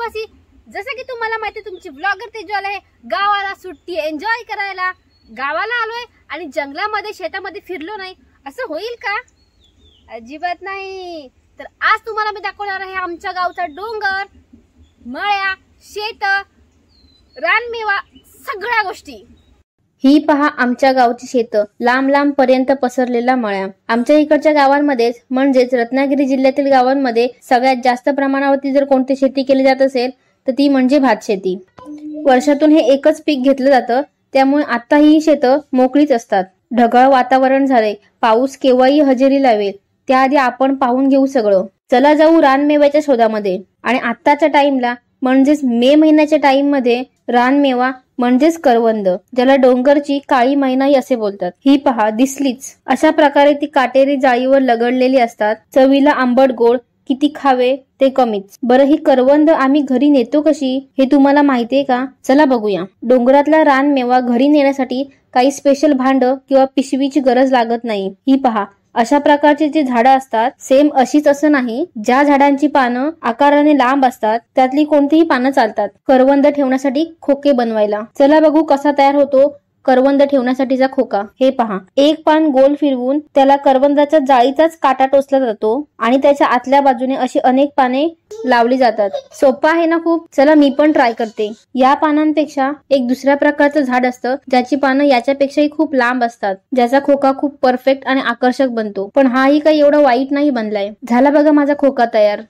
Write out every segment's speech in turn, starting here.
आदिवासी, जसं की तुम्हाला माहिती तुमची ब्लॉगर तेजवाल आहे, गावाला सुट्टी एन्जॉय करायला गावाला आलोय आणि जंगलामध्ये शेतामध्ये फिरलो नाही असं होईल का? अजिबात नाही। तर आज तुम्हाला मी दाखवणार आहे आमच्या गावचा डोंगर, मळ्या, शेत, रानमेवा, सगळ्या गोष्टी। ही पहा आमच्या गावची शेत, लांब लांब पर्यंत पसरलेला मळ्या। आमच्या इकडच्या गावांमध्ये म्हणजेच रत्नागिरी जिल्ह्यातील गावांमध्ये सगळ्यात जास्त प्रमाणावरती जर कोणती शेती केली जात असेल तर ती म्हणजे भात शेती। वर्षातून हे एकच पीक घेतलं जातं, त्यामुळे आता ही शेतं मोकळीच असतात। ढगाळ वातावरण झाले, पाऊस केव्हाही हजेरी लावेल त्याआधी आपण पाहून घेऊ सगळं। चला जाऊ रानमेव्याच्या शोधामध्ये। आणि आत्ताच्या टाइमला म्हणजेच मे महिन्याच्या टाइम मध्ये रानमेवा म्हणजेच करवंद, ज्याला डोंगरची काळी मैनाही असे बोलतात, ही पहा दिसलीच। अशा प्रकारे ती काटेरी जाळीवर लगडलेली असतात। चवीला आंबट गोड, किती खावे ते कमीच। बरं ही करवंद आम्ही घरी नेतो कशी हे तुम्हाला माहितीये का? चला बघूया। डोंगरातला रानमेवा घरी नेण्यासाठी काही स्पेशल भांड किंवा पिशवीची गरज लागत नाही। ही पहा अशा प्रकारचे जे झाडं असतात, सेम अशीच असं नाही, ज्या झाडांची पानं आकाराने लांब असतात त्यातली कोणतीही पानं चालतात करवंद ठेवण्यासाठी खोके बनवायला। चला बघू कसा तयार होतो करवंद ठेवण्यासाठीचा खोका। हे पहा, एक पान गोल फिरवून त्याला करवंदाच्या जाळीचाच काटा टोचला जातो आणि त्याच्या आतल्या बाजूने अशी अनेक पाने लावली जातात। सोपं आहे ना खूप? चला मी पण ट्राय करते। या पानांपेक्षा एक दुसऱ्या प्रकारचं झाड असतं ज्याची पानं याच्यापेक्षाही खूप लांब असतात, ज्याचा खोका खूप परफेक्ट आणि आकर्षक बनतो। पण हाही काही एवढा वाईट नाही बनलाय। झाला बघा माझा खोका तयार।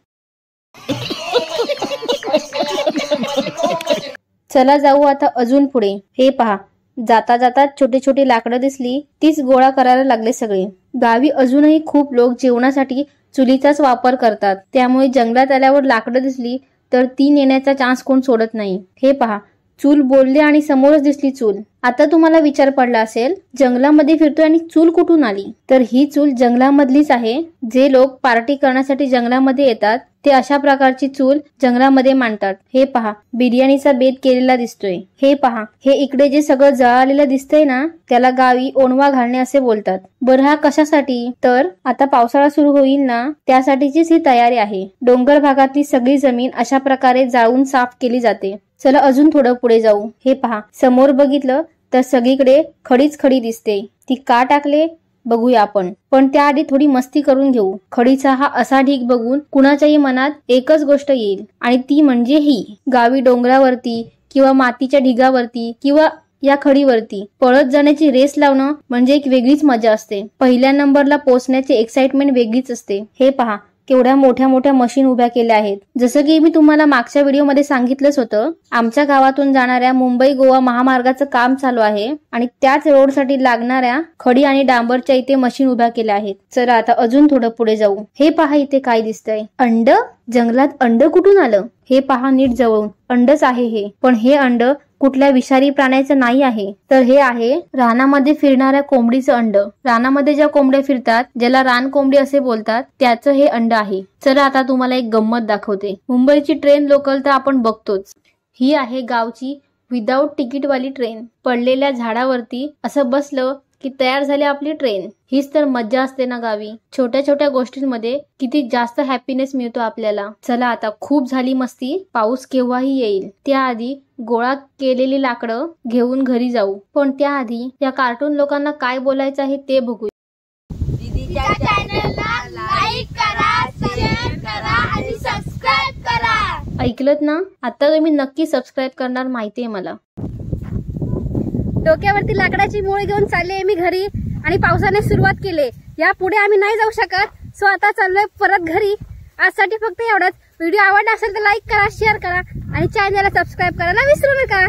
चला जाऊ आता अजून पुढे। हे पहा, जाता जाता छोटी छोटी लाकडं दिसली, तीच गोळा करायला लागले सगळे। गावी अजूनही खूप लोक जेवणासाठी चुलीचाच वापर करतात, त्यामुळे जंगलात आल्यावर लाकडं दिसली तर ती नेण्याचा चान्स कोण सोडत नाही। हे पहा, चूल बोलले आणि समोरच दिसली चूल। आता तुम्हाला विचार पडला असेल, जंगलामध्ये फिरतोय आणि चूल कुठून आली? तर ही चूल जंगलामधलीच आहे। जे लोक पार्टी करण्यासाठी जंगलामध्ये येतात ते अशा प्रकारची चूल जंगलामध्ये मांडतात। हे पहा, बिर्याणीचा बेत केलेला दिसतोय। हे पहा, हे इकडे जे सगळं जळालेलं दिसतंय ना, त्याला गावी ओणवा घालणे असे बोलतात। बरं हा कशासाठी? तर आता पावसाळा सुरू होईल ना, त्यासाठीचीच ही तयारी आहे। डोंगर भागातली सगळी जमीन अशा प्रकारे जाळून साफ केली जाते। चला अजून थोडं पुढे जाऊ। हे पहा, समोर बघितलं तर सगळीकडे खडीच खडी दिसते। ती का टाकले बघूया आपण, पण त्याआधी थोडी मस्ती करून घेऊ। खडीचा हा असा ढीग बघून कुणाच्याही मनात एकच गोष्ट येईल आणि ती म्हणजे ही। गावी डोंगरावरती किंवा मातीच्या ढिगावरती किंवा या खडीवरती पळत जाण्याची रेस लावणं म्हणजे एक वेगळीच मजा असते। पहिल्या नंबरला पोहोचण्याची एक्साइटमेंट वेगळीच असते। हे पहा, केवढ्या मोठ्या मोठ्या मशीन उभ्या केल्या आहेत। जसं की मी तुम्हाला मागच्या व्हिडिओमध्ये सांगितलंच होतं, आमच्या गावातून जाणाऱ्या मुंबई गोवा महामार्गाचं काम चालू आहे आणि त्याच रोडसाठी लागणाऱ्या खडी आणि डांबरच्या इथे मशीन उभ्या केल्या आहेत। चला आता अजून थोडं पुढे जाऊ। हे पहा, इथे काय दिसतंय? अंड? जंगलात अंड कुठून आलं? हे पहा नीट जवळून, अंडच आहे हे। पण हे अंड कुठल्या विषारी प्राण्याचं नाही आहे, तर हे आहे रानामध्ये फिरणाऱ्या कोंबडीचं अंड। रानामध्ये ज्या कोंबड्या फिरतात, ज्याला रान कोंबडी असे बोलतात, त्याचं हे अंड आहे। चला आता तुम्हाला एक गंमत दाखवते। मुंबईची ट्रेन लोकल तर आपण बघतोच, ही आहे गावची विदाऊट तिकीटवाली ट्रेन। पडलेल्या झाडावरती असं बसलं की तयार झाली आपली ट्रेन। हीच तर मज्जा असते ना गावी। छोट्या छोट्या गोष्टींमध्ये किती जास्त हॅपीनेस मिळतो आपल्याला। चला आता खूप झाली मस्ती, पाऊस केव्हाही येईल त्याआधी गोळा केलेली लाकडं घेऊन घरी जाऊ। पण त्याआधी या कार्टून लोकांना काय बोलायचं आहे ते बघू। दीदीच्या चॅनलला लाईक करा, शेअर करा आणि सबस्क्राइब करा। ऐकलत ना? आता तुम्ही नक्की सबस्क्राइब करणार माहितीये मला। डोक्यावरती लाकडाची मोळ घेऊन चालले मी घरी आणि पावसाने सुरुवात केली। या पुढे आम्ही नाही जाऊ शकत, सो आता चाललोय परत घरी। आजसाठी फक्त एवढंच। व्हिडिओ आवडला असेल तर लाईक करा, शेअर करा आणि चॅनलला सबस्क्राइब करायला विसरू नका।